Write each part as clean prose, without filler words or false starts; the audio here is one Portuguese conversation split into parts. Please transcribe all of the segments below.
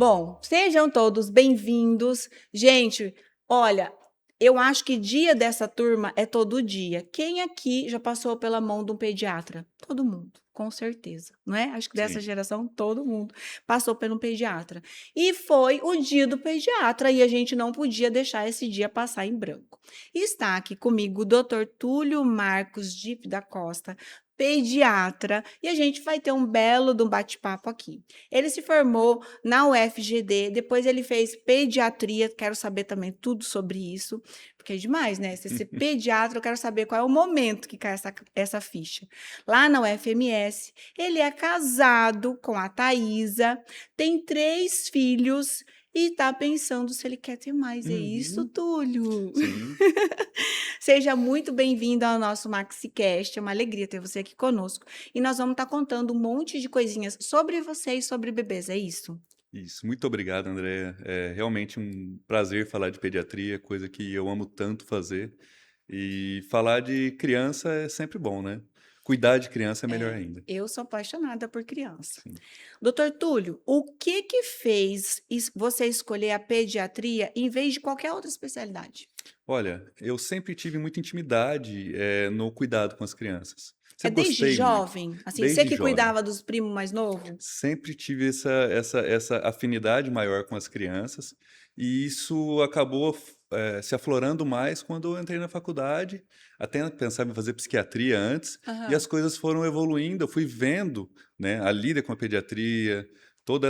Bom, sejam todos bem-vindos. Gente, olha, eu acho que dia dessa turma é todo dia. Quem aqui já passou pela mão de um pediatra? Todo mundo, com certeza, não é? Acho que dessa Sim. geração todo mundo passou por um pediatra. E foi o dia do pediatra e a gente não podia deixar esse dia passar em branco. E está aqui comigo o Dr. Túlio Marcos Dipp da Costa, pediatra, e a gente vai ter um belo de um bate-papo aqui. Ele se formou na UFGD, depois ele fez pediatria, quero saber também tudo sobre isso, porque é demais, né? Você ser pediatra, eu quero saber qual é o momento que cai essa ficha. Lá na UFMS, ele é casado com a Thaisa, tem 3 filhos e tá pensando se ele quer ter mais. É isso, Uhum. Túlio? Sim. Seja muito bem-vindo ao nosso MaxiCast, é uma alegria ter você aqui conosco. E nós vamos estar contando um monte de coisinhas sobre você e sobre bebês, é isso? Isso. Muito obrigado, Andréa. É realmente um prazer falar de pediatria, coisa que eu amo tanto fazer. E falar de criança é sempre bom, né? Cuidar de criança é melhor É, ainda. eu sou apaixonada por criança. Sim. Doutor Túlio, o que que fez você escolher a pediatria em vez de qualquer outra especialidade? Olha, eu sempre tive muita intimidade, no cuidado com as crianças. É Sempre desde gostei muito, jovem? Assim, você desde que jovem. cuidava dos primos mais novos? Sempre tive essa afinidade maior com as crianças, e isso acabou se aflorando mais quando eu entrei na faculdade, até pensava em fazer psiquiatria antes, e Aham. as coisas foram evoluindo, eu fui vendo, né, a lida com a pediatria, todo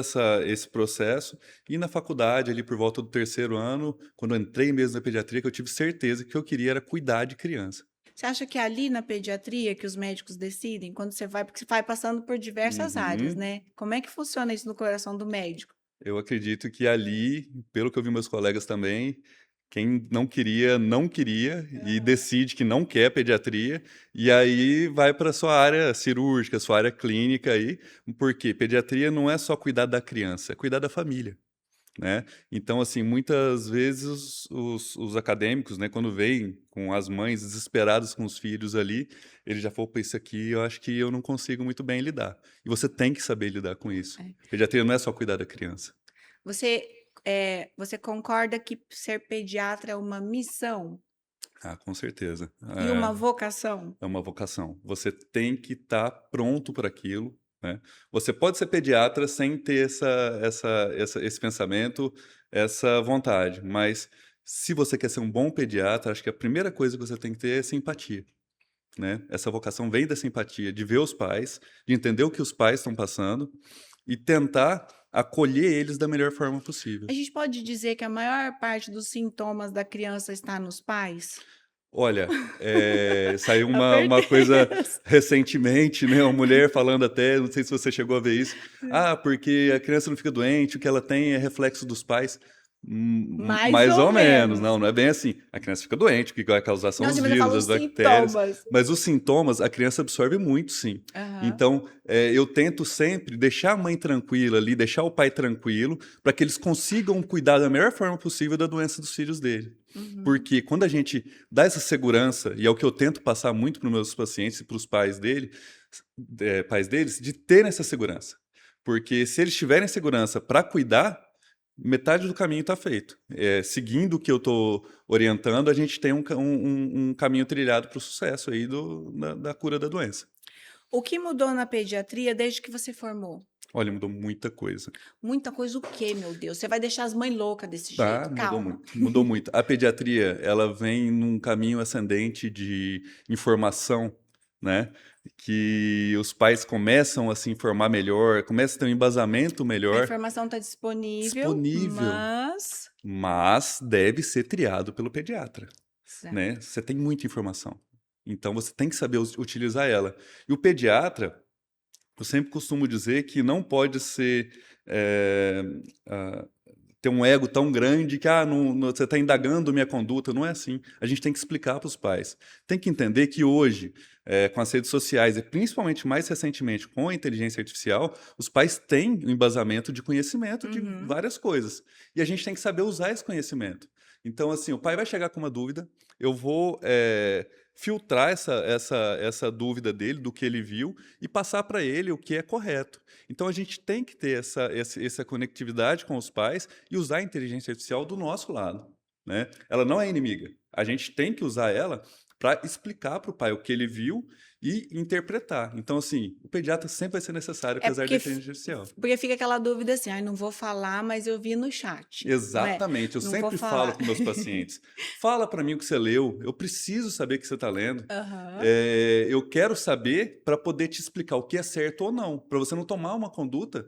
esse processo, e na faculdade, ali por volta do terceiro ano, quando eu entrei mesmo na pediatria, que eu tive certeza que eu queria era cuidar de criança. Você acha que é ali na pediatria que os médicos decidem quando você vai, porque você vai passando por diversas áreas, Uhum. né? Como é que funciona isso no coração do médico? Eu acredito que ali, pelo que eu vi meus colegas também, quem não queria, não queria e Aham. decide que não quer pediatria, e aí vai para sua área cirúrgica, sua área clínica aí, porque pediatria não é só cuidar da criança, é cuidar da família, né? Então, assim, muitas vezes os acadêmicos, né, quando veem com as mães desesperadas com os filhos ali, eles já falam, "Pô, isso aqui eu acho que eu não consigo muito bem lidar." E você tem que saber lidar com isso. É. Pediatria não é só cuidar da criança. Você, você concorda que ser pediatra é uma missão Ah, com certeza. e uma vocação? É uma vocação. Você tem que estar pronto para aquilo, né. Você pode ser pediatra sem ter esse pensamento, essa vontade, mas se você quer ser um bom pediatra, acho que a primeira coisa que você tem que ter é simpatia, né. Essa vocação vem da simpatia, de ver os pais, de entender o que os pais estão passando e tentar acolher eles da melhor forma possível. A gente pode dizer que a maior parte dos sintomas da criança está nos pais? Olha, saiu uma Apertei coisa essa. recentemente, né, uma mulher falando até, não sei se você chegou a ver isso: "Ah, porque a criança não fica doente, o que ela tem é reflexo dos pais." Mais Mais ou ou menos, menos. não, não é bem assim. A criança fica doente, o que vai causar são Não, os assim, mas eu vírus, falo as os bactérias, sintomas. mas os sintomas a criança absorve muito sim. Aham. Então, eu tento sempre deixar a mãe tranquila ali, deixar o pai tranquilo, para que eles consigam cuidar da melhor forma possível da doença dos filhos dele. Uhum. Porque quando a gente dá essa segurança, e é o que eu tento passar muito para os meus pacientes e para os pais pais deles, de terem essa segurança. Porque se eles tiverem segurança para cuidar, metade do caminho está feito. Seguindo o que eu estou orientando, a gente tem um caminho trilhado para o sucesso aí da cura da doença. O que mudou na pediatria desde que você formou? Olha, mudou muita coisa. Muita coisa o quê, meu Deus? Você vai deixar as mães loucas desse Tá, jeito? mudou Calma. muito, mudou muito. A pediatria, ela vem num caminho ascendente de informação, né, que os pais começam a se informar melhor, começam a ter um embasamento A melhor, informação está disponível, disponível, mas mas deve ser triado pelo pediatra, certo. né. Você tem muita informação, então você tem que saber utilizar ela. E o pediatra, eu sempre costumo dizer que não pode ser, eh, ah, ter um ego tão grande que, você está indagando minha conduta, não é assim. A gente tem que explicar para os pais. Tem que entender que hoje, com as redes sociais e principalmente mais recentemente com a inteligência artificial, os pais têm um embasamento de conhecimento de Uhum. várias coisas. E a gente tem que saber usar esse conhecimento. Então, assim, o pai vai chegar com uma dúvida, eu vou filtrar essa dúvida dele, do que ele viu, e passar para ele o que é correto. Então a gente tem que ter essa conectividade com os pais e usar a inteligência artificial do nosso lado, né? Ela não é inimiga. A gente tem que usar ela para explicar para o pai o que ele viu e interpretar. Então, assim, o pediatra sempre vai ser necessário, É apesar da porque, inteligência artificial. porque fica aquela dúvida assim, ai, não vou falar, mas eu vi no chat, não é? Exatamente, eu Não vou sempre falo falar. para meus pacientes: fala para mim o que você leu, eu preciso saber o que você está lendo. Aham. Eu quero saber para poder te explicar o que é certo ou não, para você não tomar uma conduta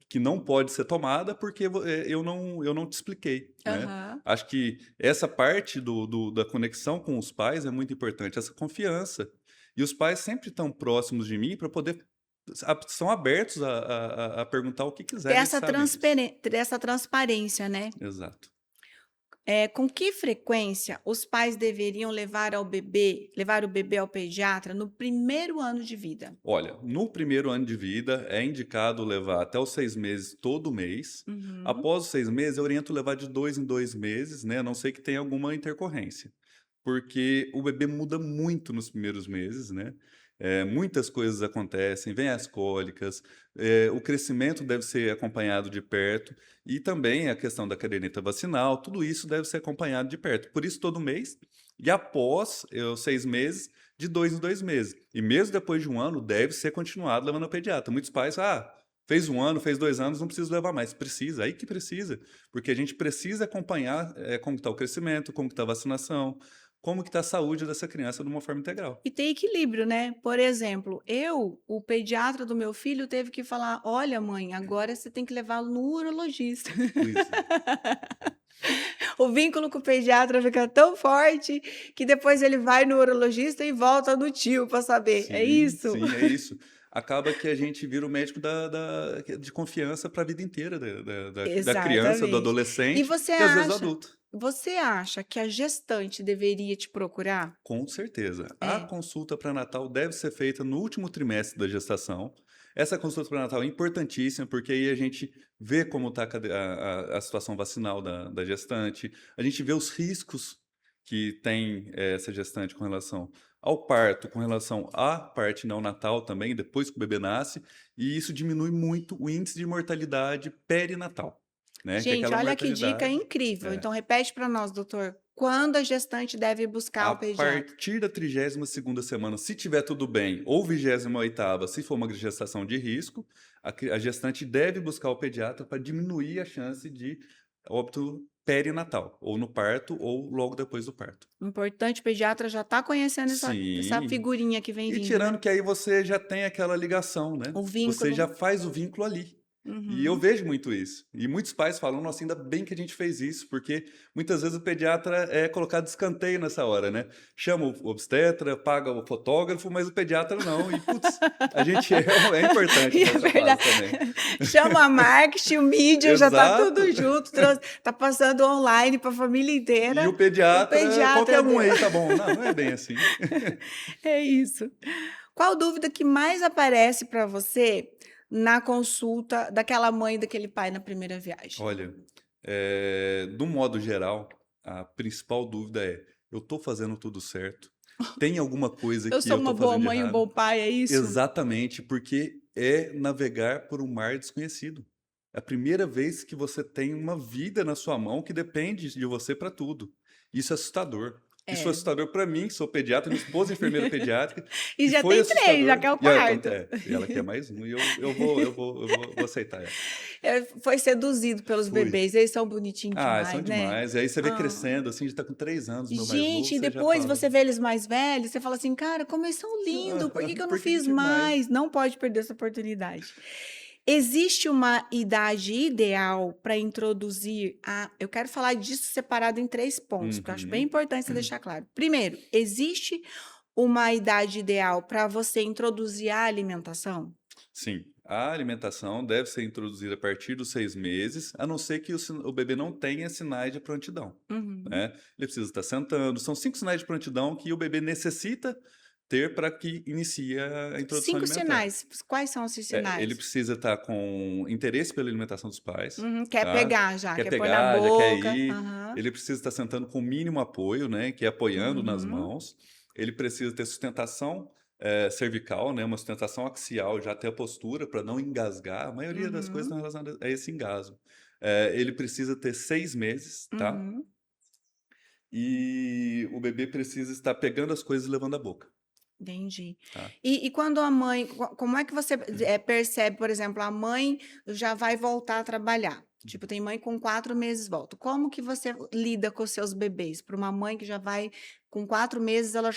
que não pode ser tomada porque eu não te expliquei, né? Aham. Acho que essa parte da conexão com os pais é muito importante, essa confiança. E os pais sempre estão próximos de mim para poder. São abertos a perguntar o que Ter quiserem, eles essa sabem disso. ter essa transparência, né? Exato. Com que frequência os pais deveriam levar o bebê ao pediatra no primeiro ano de vida? Olha, no primeiro ano de vida é indicado levar até os 6 meses todo mês. Uhum. Após os 6 meses, eu oriento levar de 2 em 2 meses, né? A não ser que tenha alguma intercorrência. Porque o bebê muda muito nos primeiros meses, né? Muitas coisas acontecem, vem as cólicas, o crescimento deve ser acompanhado de perto e também a questão da caderneta vacinal, tudo isso deve ser acompanhado de perto. Por isso, todo mês, e após os 6 meses, de 2 em 2 meses. E mesmo depois de um ano, deve ser continuado levando ao pediatra. Muitos pais, fez um ano, fez 2 anos, não precisa levar mais. Precisa, aí que precisa, porque a gente precisa acompanhar como está o crescimento, como está a vacinação, como que está a saúde dessa criança de uma forma integral. E tem equilíbrio, né? Por exemplo, o pediatra do meu filho teve que falar: olha, mãe, agora você tem que levá-lo no urologista. Pois é. O vínculo com o pediatra fica tão forte que depois ele vai no urologista e volta no tio para saber. É Sim, isso? sim, é isso. Acaba que a gente vira o médico de confiança para a vida inteira da criança, do Exatamente. E adolescente e às vezes do adulto. você acha que a gestante deveria te procurar? Com certeza. A É. consulta pré-natal deve ser feita no último trimestre da gestação. Essa consulta pré-natal é importantíssima, porque aí a gente vê como está a situação vacinal da gestante, a gente vê os riscos que tem essa gestante com relação ao parto, com relação à parte neonatal também, depois que o bebê nasce, e isso diminui muito o índice de mortalidade perinatal, né? Que é Gente, aquela olha que dica mortalidade. incrível. É, Então, repete para nós, doutor. Quando a gestante deve buscar A o pediatra? partir da 32ª semana, se tiver tudo bem, ou 28ª, se for uma gestação de risco, a gestante deve buscar o pediatra para diminuir a chance de óbito perinatal, ou no parto, ou logo depois do parto. Importante, o pediatra já está conhecendo essa Sim. figurinha que vem E vindo, tirando né? que aí você já tem aquela ligação, né? O Você vínculo. já faz o vínculo ali. E eu Uhum. vejo muito isso. E muitos pais falam, nossa, ainda bem que a gente fez isso, porque muitas vezes o pediatra é colocado de escanteio nessa hora, né? Chama o obstetra, paga o fotógrafo, mas o pediatra não. E, putz, a gente é importante E é nessa fase verdade. também. Chama a marketing, o mídia, já tá Exato. tudo junto, tá passando online para a família E inteira. o O pediatra, pediatra qualquer um deu. aí tá bom. Não, não é bem assim. É isso. Qual dúvida que mais aparece para você na consulta daquela mãe e daquele pai na primeira viagem? Olha, do modo geral, a principal dúvida é: eu estou fazendo tudo certo? Tem alguma coisa Eu que sou eu uma estou boa fazendo de mãe e um errado? bom pai, é isso? Exatamente, porque é navegar por um mar desconhecido. É a primeira vez que você tem uma vida na sua mão que depende de você para tudo. Isso é assustador. Isso foi É. assustador para mim, que sou pediatra, minha esposa é enfermeira pediátrica, E e já foi tem 3, já assustador. quer o E ela, quarto. e ela quer mais um, e eu vou aceitar ela. Foi seduzido pelos Fui. bebês, eles são bonitinhos São demais, né? demais. E aí você vê Ah. crescendo, assim, já tá com 3 anos, meu mais novo, Gente, e você já depois fala, você vê eles mais velhos, você fala assim: "Cara, como eles são lindos, por que que eu não por que que eu fiz tive mais? mais?". Não pode perder essa oportunidade. Existe uma idade ideal para introduzir eu quero falar disso separado em 3 pontos, porque eu acho bem Uhum. importante você deixar claro. Primeiro, existe uma idade ideal para você introduzir a alimentação? Sim, a alimentação deve ser introduzida a partir dos 6 meses, a não ser que o bebê não tenha sinais de prontidão, Uhum. né? Ele precisa estar sentando. São 5 sinais de prontidão que o bebê necessita ter para que inicie a introdução 5 alimentar. sinais. Quais são esses Ele sinais? precisa estar com interesse pela alimentação dos pais, Uhum, quer tá? pegar já, Quer quer pôr na pegar, já quer boca. ir. Aham. Ele precisa estar sentando com o mínimo apoio, né? Que é apoiando nas Uhum, mãos. Ele precisa ter sustentação cervical, né? Uma sustentação axial, já ter a postura para não engasgar. A maioria das coisas estão uhum, relacionadas a esse engasgo. Ele precisa ter 6 meses, tá? uhum. E o bebê precisa estar pegando as coisas e levando à boca, Entendi. tá? E quando a mãe como é que você, percebe, por exemplo, a mãe já vai voltar a trabalhar? Tipo, tem mãe com 4 meses volta. Como que você lida com os seus bebês? Para uma mãe que já vai com 4 meses, ela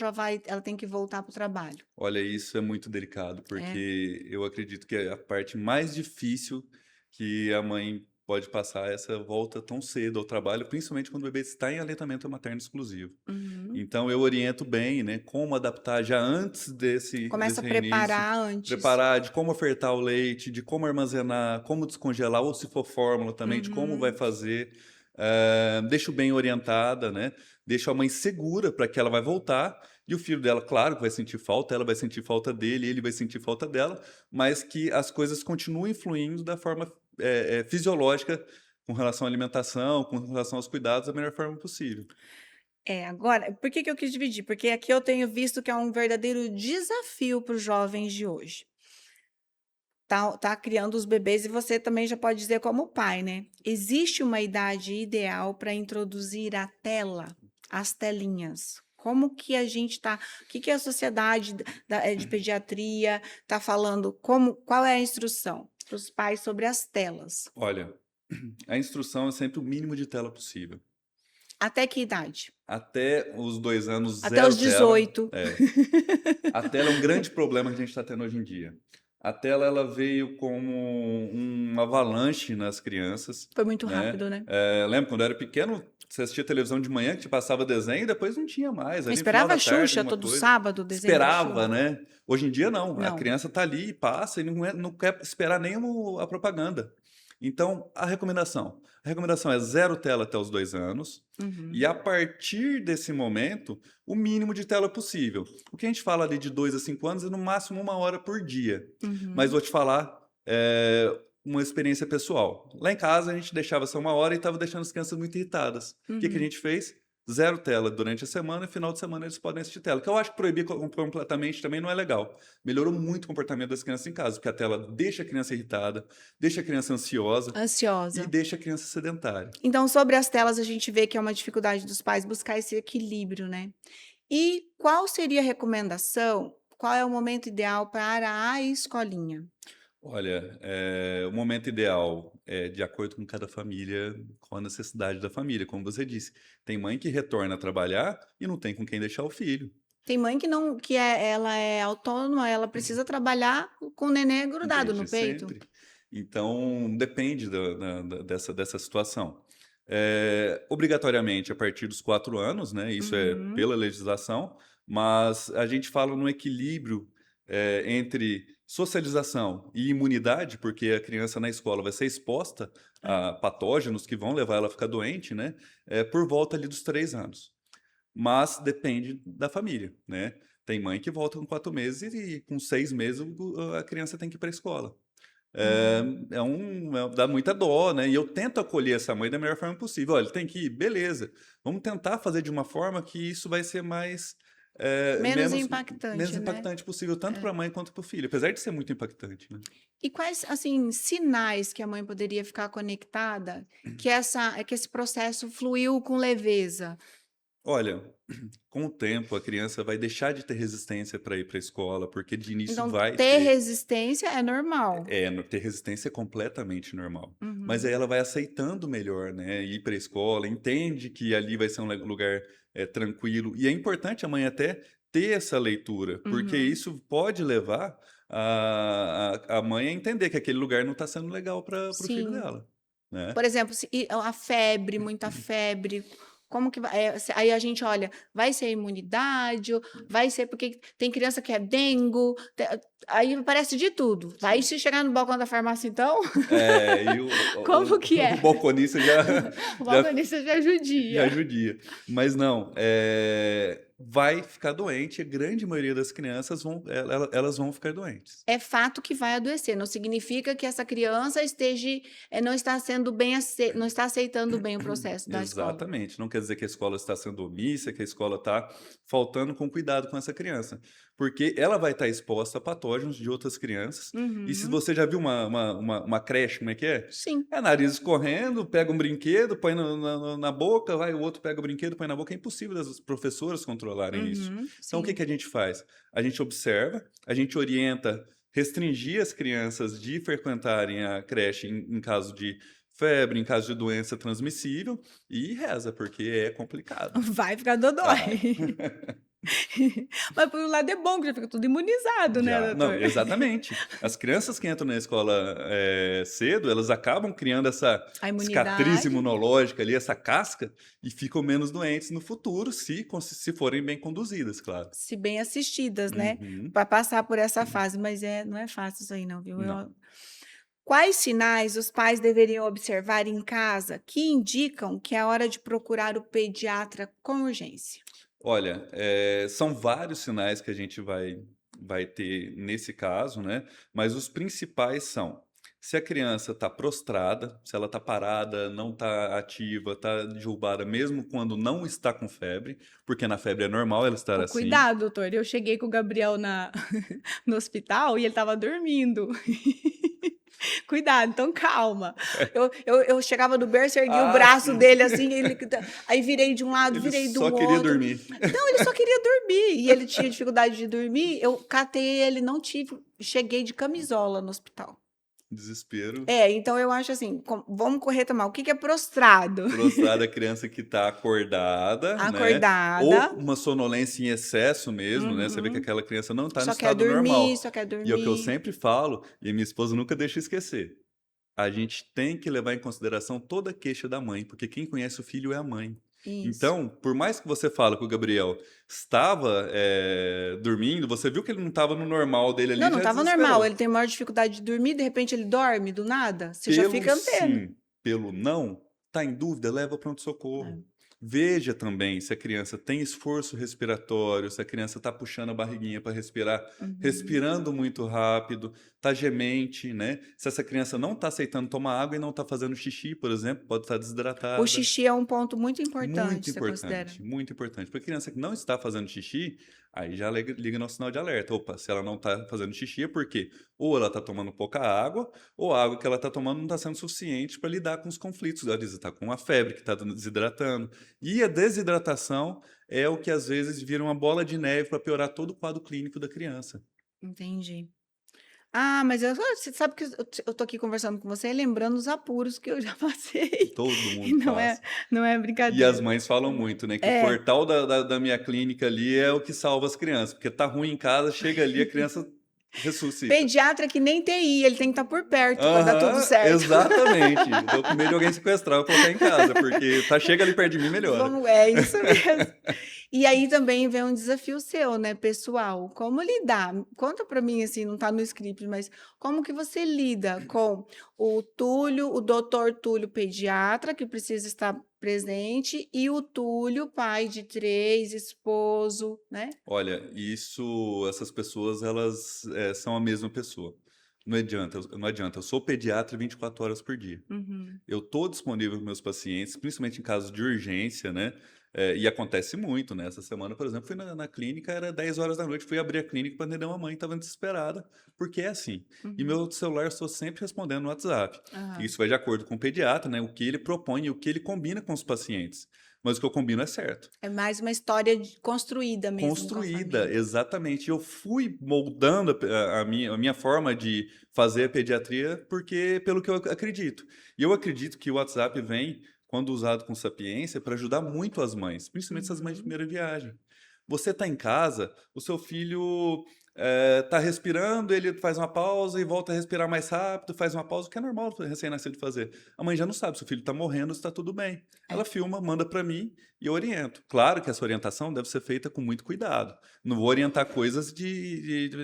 tem que voltar para o trabalho. Olha, isso é muito delicado, É? porque eu acredito que é a parte mais difícil que a mãe pode passar é essa volta tão cedo ao trabalho, principalmente quando o bebê está em aleitamento materno exclusivo. Uhum. Então, eu oriento bem, né, como adaptar já antes Começa desse a reinício, preparar antes. preparar de como ofertar o leite, de como armazenar, como descongelar, ou se for fórmula também, de como vai Uhum. fazer. Deixo bem orientada, né? Deixo a mãe segura para que ela vai voltar. E o filho dela, claro, que vai sentir falta, ela vai sentir falta dele, ele vai sentir falta dela, mas que as coisas continuem fluindo da forma fisiológica com relação à alimentação, com relação aos cuidados, da melhor forma possível. Agora, por que que eu quis dividir? Porque aqui eu tenho visto que é um verdadeiro desafio para os jovens de hoje. Tá criando os bebês e você também já pode dizer como pai, né? Existe uma idade ideal para introduzir a tela, as telinhas. Como que a gente tá, o que que a sociedade de pediatria tá falando? Qual é a instrução para os pais sobre as telas? Olha, a instrução é sempre o mínimo de tela possível. Até que idade? Até os 2 anos, Até zero os tela. 18. A tela é um grande problema que a gente está tendo hoje em dia. A tela ela veio como uma avalanche nas crianças, Foi muito né? rápido, né? Lembro quando eu era pequeno, você assistia televisão de manhã que te passava desenho e depois não tinha mais. Eu Ali no final esperava da a tarde, Xuxa alguma todo coisa. sábado, o desenho da Esperava, Xuxa. né? Hoje em dia não. A Não. criança tá ali e passa e não quer esperar nem a propaganda. Então, a recomendação é zero tela até os 2 anos. E Uhum, a partir desse momento, o mínimo de tela possível. O que a gente fala ali de 2 a 5 anos é no máximo 1 hora por dia. Mas uhum, vou te falar uma experiência pessoal. Lá em casa a gente deixava só 1 hora e estava deixando as crianças muito irritadas. O que a uhum. gente fez? Zero tela durante a semana e final de semana eles podem assistir tela. Que eu acho que proibir completamente também não é legal. Melhorou muito o comportamento das crianças em casa, porque a tela deixa a criança irritada, deixa a criança ansiosa e Ansiosa. deixa a criança sedentária. Então, sobre as telas, a gente vê que é uma dificuldade dos pais buscar esse equilíbrio, né? E qual seria a recomendação? Qual é o momento ideal para a escolinha? Olha, o momento ideal é de acordo com cada família, com a necessidade da família, como você disse. Tem mãe que retorna a trabalhar e não tem com quem deixar o filho. Tem mãe que não, ela é autônoma, ela precisa trabalhar com o nenê grudado no Desde peito. sempre. Então, depende dessa situação. Obrigatoriamente a partir dos 4 anos, né? Isso é Uhum, pela legislação, mas a gente fala no equilíbrio entre socialização e imunidade, porque a criança na escola vai ser exposta é. a patógenos que vão levar ela a ficar doente, né? Por volta ali dos 3 anos. Mas depende da família, né? Tem mãe que volta com 4 meses e com 6 meses a criança tem que ir para a escola. É, Uhum. dá muita dó, né? E eu tento acolher essa mãe da melhor forma possível. Olha, tem que ir, beleza. Vamos tentar fazer de uma forma que isso vai ser Menos menos impactante, né? impactante possível, tanto para a mãe quanto para o filho, apesar de ser muito impactante, né? E quais, assim, sinais que a mãe poderia ficar conectada que esse processo fluiu com leveza? Olha, com o tempo a criança vai deixar de ter resistência para ir para a escola, porque de início Então, vai ter ter. resistência é normal. Ter resistência é completamente normal. Mas aí Uhum, ela vai aceitando melhor, né? Ir para a escola, entende que ali vai ser um lugar tranquilo. E é importante a mãe até ter essa leitura, porque uhum. isso pode levar a mãe a entender que aquele lugar não está sendo legal para o filho Sim. dela, né? Por exemplo, se e a febre, muita febre, como que vai aí a gente olha, vai ser imunidade ou vai ser porque tem criança que é dengue, aí aparece de tudo. Vai se chegar no balcão da farmácia então, E como que o é? balconista já, O já balconista já já judia. judia. Mas não, vai ficar doente, a grande maioria das crianças elas vão ficar doentes. É fato que vai adoecer, não significa que essa criança não está sendo bem não está aceitando bem o processo da escola. Exatamente, não quer dizer que a escola está sendo omissa, que a escola está faltando com cuidado com essa criança, porque ela vai estar exposta a patógenos de outras crianças, e se Uhum. você já viu uma creche, como é que é? Sim, É nariz escorrendo, pega um brinquedo, põe na boca, vai, o outro pega o brinquedo, põe na boca, é impossível das professoras controlarem isso. uhum, Então o que sim. que a gente faz? A gente observa, a gente orienta, restringir as crianças de frequentarem a creche em caso de febre, em caso de doença transmissível, e reza, porque é complicado. Vai ficar Vai. dodói. Mas por um lado é bom que já fica tudo imunizado, né, Já. Não, doutor? exatamente. As crianças que entram na escola, cedo, elas acabam criando essa A cicatriz imunidade, imunológica ali, essa casca, e ficam menos doentes no futuro, se forem bem conduzidas, claro. se bem assistidas, né, Uhum. para passar por essa fase, mas não é fácil isso aí não, viu. Não. Quais sinais os pais deveriam observar em casa que indicam que é hora de procurar o pediatra com urgência? Olha, são vários sinais que a gente vai ter nesse caso, né, mas os principais são: se a criança está prostrada, se ela está parada, não está ativa, está derrubada mesmo quando não está com febre, porque na febre é normal ela estar Ô, assim. cuidado, doutor, eu cheguei com o Gabriel no hospital e ele estava dormindo. Cuidado, então calma. Eu chegava no berço, ergui o Ah, braço sim, dele assim, aí virei de um lado, ele virei do só queria outro. dormir. Não, ele só queria dormir e ele tinha dificuldade de dormir, eu catei ele, não tive, cheguei de camisola no hospital. Desespero. É, então eu acho assim, vamos retomar, o que que é prostrado? Prostrada é a criança que está acordada, né, Acordada, ou uma sonolência em excesso mesmo, né, você vê que uhum, aquela criança não está no só quer estado dormir, normal. só quer E é o que eu dormir. sempre falo, e minha esposa nunca deixa esquecer, a gente tem que levar em consideração toda a queixa da mãe, porque quem conhece o filho é a mãe. Isso. Então, por mais que você fale que o Gabriel estava, dormindo, você viu que ele não estava no normal dele Não, ali, não já estava normal, desesperou. ele tem maior dificuldade de dormir, de repente ele dorme do nada, você já Pelo fica antena. sim, pelo não, tá em dúvida, leva para pronto-socorro. Veja também se a criança tem esforço respiratório, se a criança está puxando a barriguinha para respirar, Uhum. respirando muito rápido, tá gemente, né? Se essa criança não está aceitando tomar água e não está fazendo xixi, por exemplo, pode estar O desidratada. xixi é um ponto muito importante, você considera? Muito importante. Porque a criança que não está fazendo xixi, aí já liga no sinal de alerta. Opa, se ela não está fazendo xixi é porque ou ela está tomando pouca água, ou a água que ela está tomando não está sendo suficiente para lidar com os conflitos. Às vezes está com uma febre que está desidratando. E a desidratação é o que às vezes vira uma bola de neve para piorar todo o quadro clínico da criança. Entendi. Ah, mas você sabe que eu tô aqui conversando com você, lembrando os apuros que eu já passei, Todo e mundo não é passa. não é E as brincadeira. mães falam muito, né, que o É. portal da minha clínica ali é o que salva as crianças, porque tá ruim em casa, chega ali, a criança ressuscita. Pediatra é que nem TI, ele tem que estar por perto para dar tudo Aham, certo. exatamente. Eu tô com medo de alguém sequestrar ou colocar em casa, porque chega ali perto de mim, melhora. É isso mesmo. E aí também vem um desafio seu, né, pessoal. Como lidar? Conta para mim, assim, não está no script, mas como que você lida com o Túlio, o doutor Túlio pediatra, que precisa estar presente, e o Túlio, pai de 3, esposo, né? Olha, essas pessoas elas, são a mesma pessoa. Não adianta, eu sou pediatra 24 horas por dia. Uhum. Eu estou disponível para meus pacientes, principalmente em casos de urgência, né? E acontece muito, né? Essa semana, por exemplo, fui na clínica, era 10 horas da noite, fui abrir a clínica para atender uma mãe que estava desesperada, porque é assim. E Uhum. meu celular eu estou sempre respondendo no WhatsApp. Aham. Isso vai de acordo com o pediatra, né? O que ele propõe e o que ele combina com os pacientes. Mas o que eu combino é certo. É mais uma história construída mesmo com a Construída, família. exatamente. Eu fui moldando a minha forma de fazer a pediatria porque pelo que eu acredito. E eu acredito que o WhatsApp vem, quando usado com sapiência, para ajudar muito as mães, principalmente essas mães de Uhum. primeira viagem. Você está em casa, o seu filho está respirando, ele faz uma pausa e volta a respirar mais rápido, faz uma pausa, o que é normal do recém-nascido fazer. A mãe já não sabe se o filho está morrendo, se está tudo bem. Ela É. filma, manda para mim e eu oriento. Claro que essa orientação deve ser feita com muito cuidado. Não vou orientar coisas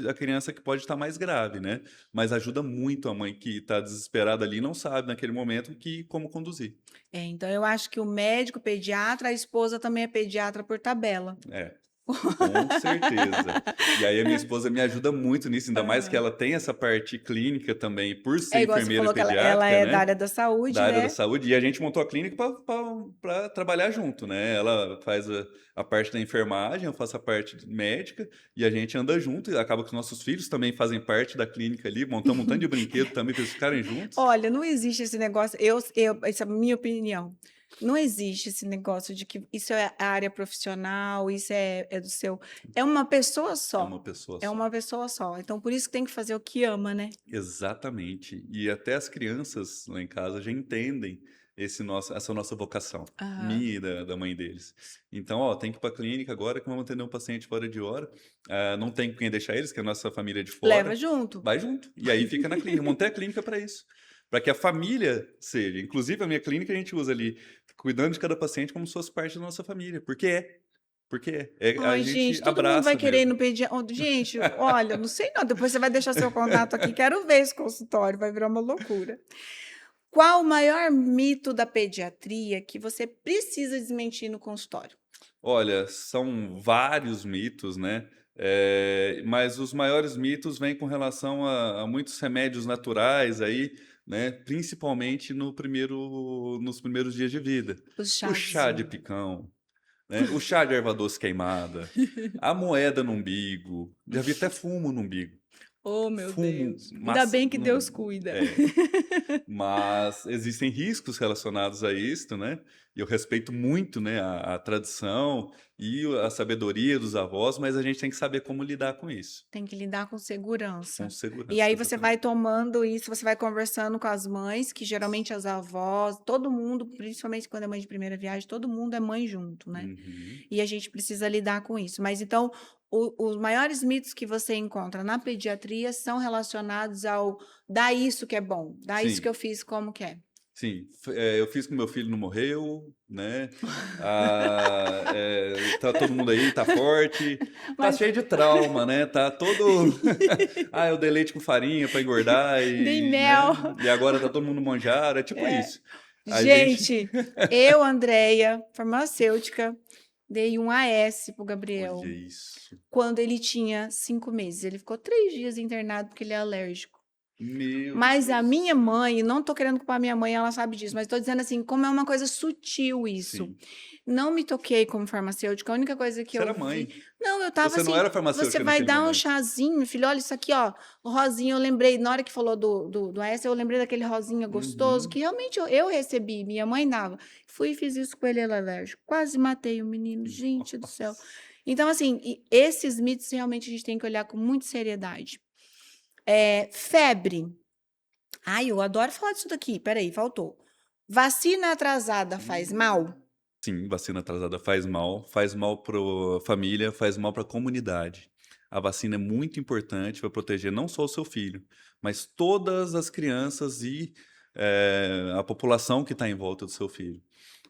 da criança que pode estar mais grave, né? Mas ajuda muito a mãe que está desesperada ali e não sabe naquele momento como conduzir. Então eu acho que o médico pediatra, a esposa também é pediatra por tabela. É. Com certeza. E aí a minha esposa me ajuda muito nisso, ainda mais que Aham. ela tem essa parte clínica também, por É ser igual você enfermeira falou que ela pediátrica, é da né? área da saúde, Da área da né? saúde, e a gente montou a clínica para trabalhar junto, né? Ela faz a parte da enfermagem, eu faço a parte médica, e a gente anda junto, e acaba que os nossos filhos também fazem parte da clínica ali, montamos um tanto de brinquedo também para eles ficarem juntos. Olha, não existe esse negócio, essa é a minha opinião. Não existe esse negócio de que isso é a área profissional, isso é do seu. É uma pessoa É só. uma pessoa É só. uma pessoa só. Então, por isso que tem que fazer o que ama, né? Exatamente. E até as crianças lá em casa já entendem essa nossa vocação, Aham. minha e da mãe deles. Então, ó, tem que ir para a clínica agora que vamos atender um paciente fora de hora. Não tem com quem deixar eles, que é a nossa família é de Leva fora. junto. Vai junto. E aí fica na clínica. Eu montei a clínica para isso. Para que a família seja. Inclusive, a minha clínica a gente usa ali, cuidando de cada paciente como se fosse parte da nossa família. Porque é. Porque a Ai, gente gente, todo mundo vai abraça querer ir mesmo. no pediatra. Gente, olha, não sei não. Depois você vai deixar seu contato aqui. Quero ver esse consultório, vai virar uma loucura. Qual o maior mito da pediatria que você precisa desmentir no consultório? Olha, são vários mitos, né? Mas os maiores mitos vêm com relação a muitos remédios naturais aí, né? Principalmente nos primeiros dias de vida. Os O chá de chazinhos. picão, né? O chá de erva doce queimada, a moeda no umbigo. Já vi até fumo no umbigo. Oh, meu Fumo, Deus. Ainda massa, bem que Deus cuida. mas existem riscos relacionados a isto, né? E eu respeito muito, né, a tradição e a sabedoria dos avós, mas a gente tem que saber como lidar com isso, Tem que lidar com com segurança. E segurança, aí você vai exatamente. tomando isso, você vai conversando com as mães, que geralmente as avós, todo mundo, principalmente quando é mãe de primeira viagem, todo mundo é mãe junto, né? Uhum. E a gente precisa lidar com isso. Mas então, os maiores mitos que você encontra na pediatria são relacionados ao dá isso que é bom, dá isso que Sim, eu fiz, como que é? sim. Eu fiz com meu filho não morreu, né? Tá todo mundo aí, tá forte, tá Mas cheio de trauma, né? Tá todo. Eu dei leite com farinha para engordar dei e, mel. né? E agora tá todo mundo manjado, é tipo É. isso. A gente. Gente, eu, Andréia, farmacêutica, dei um AS pro Olha Gabriel isso. quando ele tinha 5 meses. Ele ficou 3 dias internado porque ele é alérgico. Meu Mas a minha Deus. mãe, não tô querendo culpar minha mãe, ela sabe disso, mas tô dizendo assim, como é uma coisa sutil isso. Sim. Não me toquei como farmacêutica, a única coisa que Você eu era vi. mãe. Não, eu tava Você não assim, era você farmacêutica vai naquele dar um momento. chazinho, filho, olha isso aqui, ó. O rosinha, eu lembrei, na hora que falou do AS, eu lembrei daquele rosinha gostoso, Uhum. que realmente eu recebi, minha mãe dava. Fui e fiz isso com ele, ele é alérgico. Quase matei o menino, gente do céu. Nossa. Então, assim, esses mitos realmente a gente tem que olhar com muita seriedade. Febre. Ai, eu adoro falar disso daqui. Peraí, faltou. Vacina atrasada faz mal? Sim, vacina atrasada faz mal para a família, faz mal para a comunidade. A vacina é muito importante para proteger não só o seu filho, mas todas as crianças e a população que está em volta do seu filho.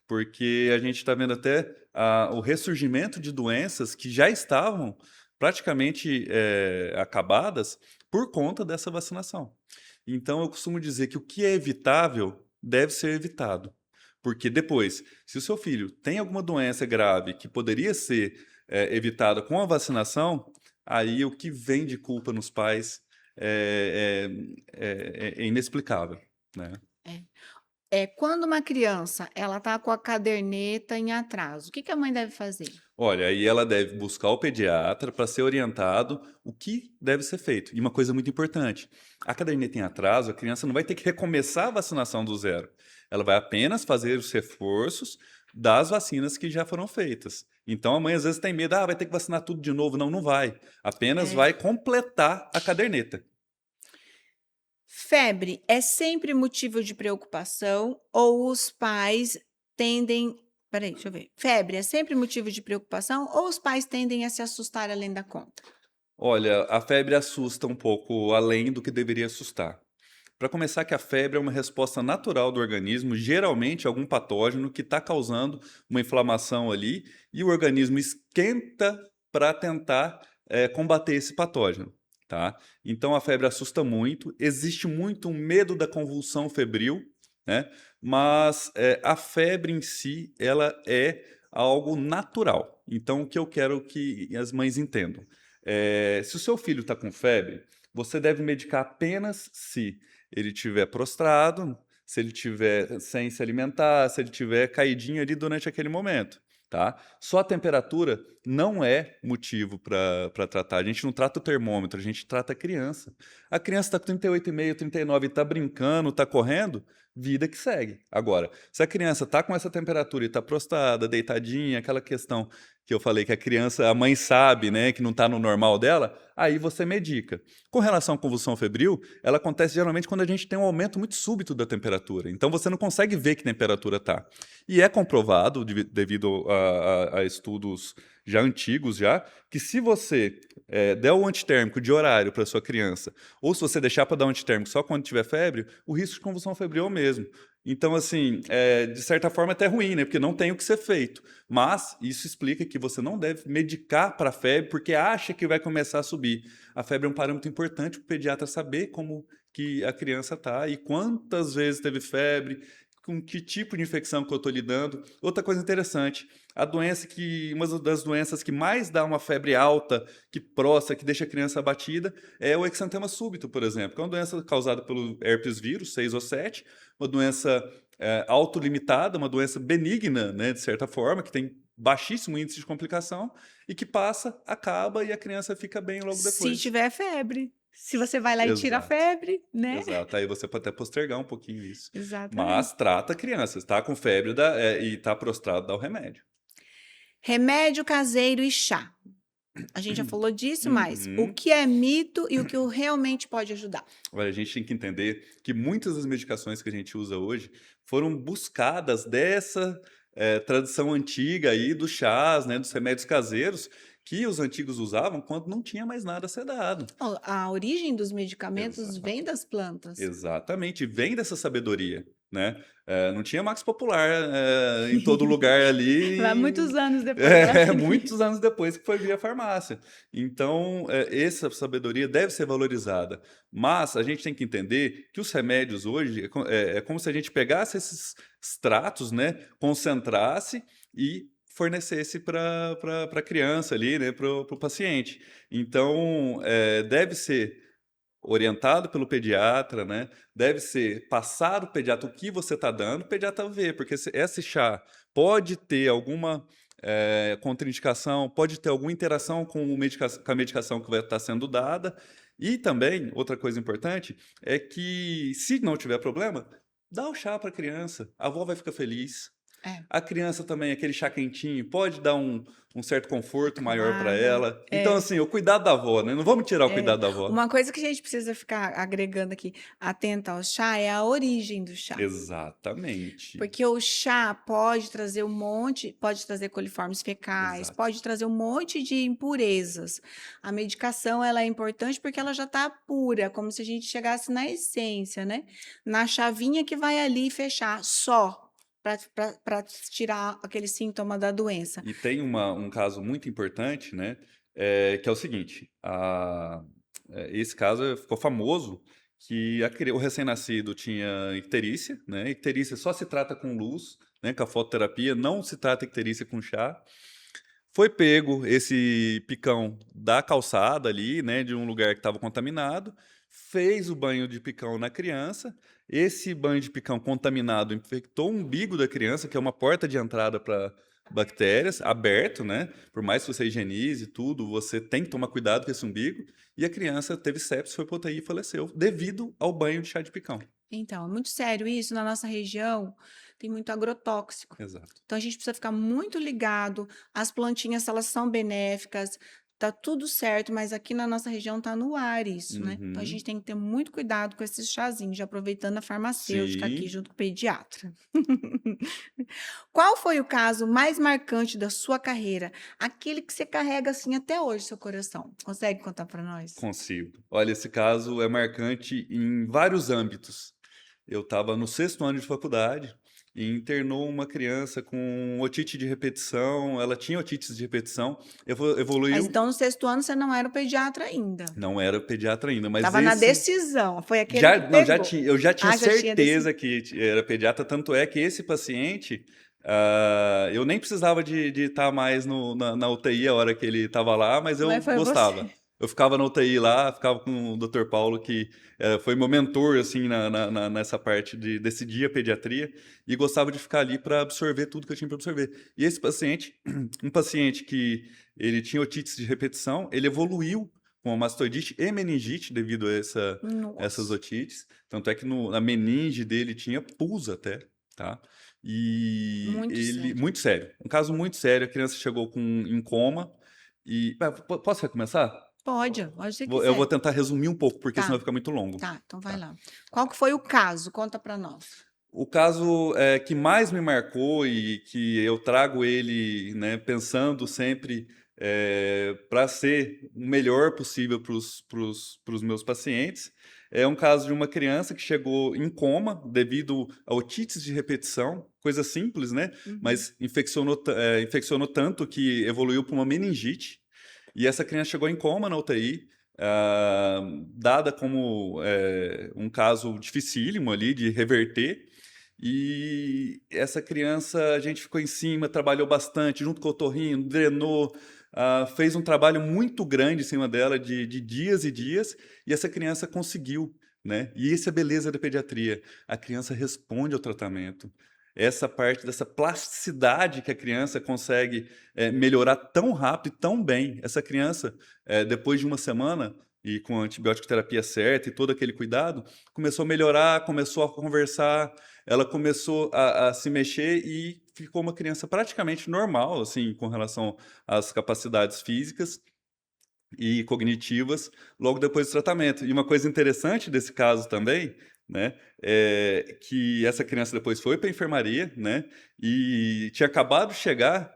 Porque a gente está vendo até o ressurgimento de doenças que já estavam praticamente acabadas por conta dessa vacinação. Então, eu costumo dizer que o que é evitável deve ser evitado. Porque depois, se o seu filho tem alguma doença grave que poderia ser evitada com a vacinação, aí o que vem de culpa nos pais é inexplicável, né? É. Quando uma criança ela tá com a caderneta em atraso, o que que a mãe deve fazer? Olha, aí ela deve buscar o pediatra para ser orientado o que deve ser feito. E uma coisa muito importante: a caderneta em atraso, a criança não vai ter que recomeçar a vacinação do zero. Ela vai apenas fazer os reforços das vacinas que já foram feitas. Então a mãe às vezes tem medo, vai ter que vacinar tudo de novo. Não, não vai. Apenas É. vai completar a caderneta. Febre é sempre motivo de preocupação ou os pais tendem. Peraí, deixa eu ver. Febre é sempre motivo de preocupação ou os pais tendem a se assustar além da conta? Olha, a febre assusta um pouco além do que deveria assustar. Para começar, que a febre é uma resposta natural do organismo, geralmente algum patógeno que está causando uma inflamação ali, e o organismo esquenta para tentar combater esse patógeno, tá? Então a febre assusta muito, existe muito um medo da convulsão febril, né? Mas a febre em si, ela é algo natural. Então, o que eu quero que as mães entendam? Se o seu filho está com febre, você deve medicar apenas se ele estiver prostrado, se ele estiver sem se alimentar, se ele estiver caidinho ali durante aquele momento, tá? Só a temperatura não é motivo para tratar. A gente não trata o termômetro, a gente trata a criança. A criança está com 38,5, 39 e está brincando, está correndo, vida que segue. Agora, se a criança está com essa temperatura e está prostrada, deitadinha, aquela questão que eu falei que a criança, a mãe sabe, né, que não está no normal dela, aí você medica. Com relação à convulsão febril, ela acontece geralmente quando a gente tem um aumento muito súbito da temperatura. Então você não consegue ver que temperatura está. E é comprovado, devido a estudos já antigos já, que se você der o antitérmico de horário para sua criança, ou se você deixar para dar o antitérmico só quando tiver febre, o risco de convulsão febril é o mesmo. Então, assim, de certa forma é até ruim, né? Porque não tem o que ser feito. Mas isso explica que você não deve medicar para a febre porque acha que vai começar a subir. A febre é um parâmetro importante para o pediatra saber como que a criança está e quantas vezes teve febre, com que tipo de infecção que eu estou lidando. Outra coisa interessante, uma das doenças que mais dá uma febre alta, que prostra, que deixa a criança abatida, é o exantema súbito, por exemplo, que é uma doença causada pelo herpes vírus, 6 ou 7, uma doença autolimitada, uma doença benigna, né, de certa forma, que tem baixíssimo índice de complicação e que passa, acaba e a criança fica bem logo Se depois. tiver febre. Se você vai lá e tira a Exato. febre, né? Exato, aí você pode até postergar um pouquinho isso. Mas Exatamente. trata a criança, está com febre e está prostrado, dá o remédio. Remédio caseiro e chá. A gente já falou disso, mas o Uhum. que é mito e o que realmente pode ajudar? Olha, a gente tem que entender que muitas das medicações que a gente usa hoje foram buscadas dessa tradição antiga aí dos chás, né, dos remédios caseiros que os antigos usavam quando não tinha mais nada a ser dado. A origem dos medicamentos Exato. vem das plantas. Exatamente, vem dessa sabedoria, né? Não tinha Max Popular em todo lugar Lá ali, muitos anos depois ela muitos anos depois que foi via farmácia. Então, essa sabedoria deve ser valorizada. Mas a gente tem que entender que os remédios hoje é como se a gente pegasse esses extratos, né, concentrasse e fornecesse para a criança ali, né, para o paciente. Então, deve ser orientado pelo pediatra, né? Deve ser passado o pediatra o que você está dando, o pediatra vê, porque esse chá pode ter alguma contraindicação, pode ter alguma interação com, com a medicação que vai estar sendo dada. E também, outra coisa importante, é que se não tiver problema, dá o chá para a criança, a avó vai ficar feliz. É, A criança também, aquele chá quentinho, pode dar um certo conforto maior para claro. ela. Então, assim, o cuidado da avó, né? Não vamos tirar o É. cuidado da avó. Uma coisa que a gente precisa ficar agregando aqui, atenta ao chá, é a origem do chá. Exatamente. Porque o chá pode trazer pode trazer coliformes fecais, Exato. pode trazer um monte de impurezas. A medicação, ela é importante porque ela já está pura, como se a gente chegasse na essência, né? Na chavinha que vai ali fechar só para tirar aquele sintoma da doença. E tem um caso muito importante, né? Que é o seguinte: esse caso ficou famoso que o recém-nascido tinha icterícia, né? Icterícia só se trata com luz, né? Com a fototerapia, não se trata icterícia com chá. Foi pego esse picão da calçada ali, né, de um lugar que estava contaminado, fez o banho de picão na criança. Esse banho de picão contaminado infectou o umbigo da criança, que é uma porta de entrada para bactérias, aberto, né? Por mais que você higienize tudo, você tem que tomar cuidado com esse umbigo. E a criança teve sepsis, foi para UTI e faleceu, devido ao banho de chá de picão. Então, é muito sério isso. Na nossa região tem muito agrotóxico. Exato. Então, a gente precisa ficar muito ligado. As plantinhas, elas são benéficas, tá tudo certo, mas aqui na nossa região tá no ar isso, né? Então, a Uhum. gente tem que ter muito cuidado com esses chazinhos, já aproveitando a farmacêutica aqui Sim. junto com o pediatra. Qual foi o caso mais marcante da sua carreira? Aquele que você carrega assim até hoje, no seu coração. Consegue contar para nós? Consigo. Olha, esse caso é marcante em vários âmbitos. Eu estava no sexto ano de faculdade e internou uma criança com otite de repetição. Ela tinha otites de repetição, Mas evoluiu. então, no sexto ano, você não era o pediatra ainda. Não era pediatra ainda, mas Tava na esse decisão, foi aquele que já, não, pegou. eu já tinha Ah, já tinha decidido. certeza que era pediatra. Tanto é que esse paciente Eu nem precisava de estar mais na UTI a hora que ele estava lá, mas eu Mas foi gostava. você. Eu ficava na UTI lá, ficava com o Dr. Paulo, que foi meu mentor assim nessa parte de decidir a pediatria, e gostava de ficar ali para absorver tudo que eu tinha para absorver. E esse paciente, um paciente que ele tinha otite de repetição, ele evoluiu com a mastoidite e meningite devido a essas Nossa, otites. Tanto é que na meninge dele tinha pus até, tá? E muito ele, sério. muito sério, um caso muito sério, a criança chegou em coma e, posso recomeçar? Pode se Eu vou quiser. tentar resumir um pouco, porque senão Tá, vai ficar muito longo, tá, então vai tá? lá. Qual que foi o caso? Conta pra nós. O caso que mais me marcou e que eu trago ele, né, pensando sempre para ser o melhor possível para os meus pacientes, é um caso de uma criança que chegou em coma devido a otites de repetição, coisa simples, né? Uhum. Mas infeccionou tanto que evoluiu para uma meningite. E essa criança chegou em coma na UTI, dada como um caso dificílimo ali de reverter. E essa criança, a gente ficou em cima, trabalhou bastante, junto com o otorrino, drenou, fez um trabalho muito grande em cima dela, de dias e dias, e essa criança conseguiu, né? E isso é a beleza da pediatria. A criança responde ao tratamento. Essa parte dessa plasticidade que a criança consegue melhorar tão rápido e tão bem. Essa criança, depois de uma semana, e com a antibiótico terapia certa e todo aquele cuidado, começou a melhorar, começou a conversar, ela começou a se mexer e ficou uma criança praticamente normal, assim, com relação às capacidades físicas e cognitivas logo depois do tratamento. E uma coisa interessante desse caso também, né, é que essa criança depois foi para a enfermaria, né, e tinha acabado de chegar